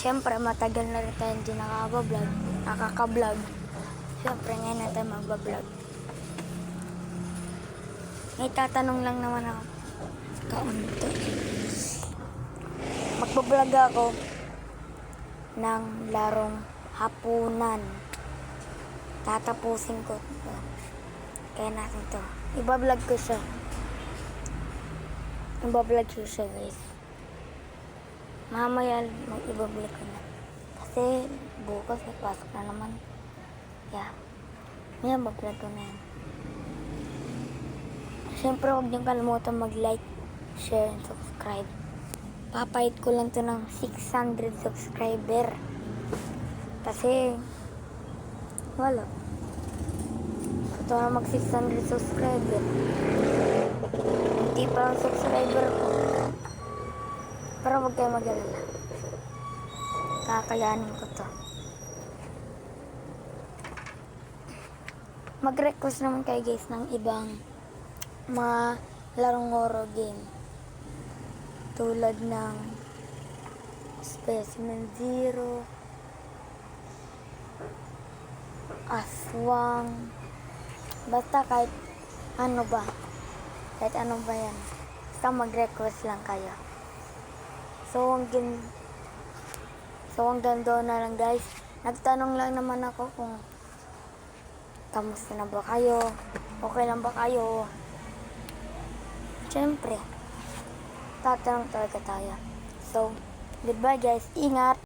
Siyempre, matagal na rin tayo hindi nakaka-vlog. Siyempre, ngayon na tayo magbablog. May tatanong lang naman ako. Kaunti. Magbablog ako ng larong hapunan. Tatapusin ko ito. Kaya natin to. Ibablog ko siya. Guys. Mamaya mag-ibablog ko na. Kasi bukas ay pasok na naman. Yeah. May bablog ko na yan. Siyempre, huwag niyong kalimutan mag-like, share, and subscribe. Papayit ko lang to ng 600 subscriber. Kasi, wala. Ito na mag 600 subscriber. Hindi pa ang subscriber ko. Pero huwag kayo mag-alala. Kakayanin ko to. Mag-request naman kayo guys ng ibang mga larong horror game. Tulad ng Specimen Zero, Aswang, basta kahit ano ba. Kahit ano ba yan. Basta mag-request lang kayo. So, hanggang doon na lang guys. Nagtanong lang naman ako kung kamusta na ba kayo? Okay lang ba kayo? Siyempre, tatanong talaga tayo. So, goodbye guys. Ingat!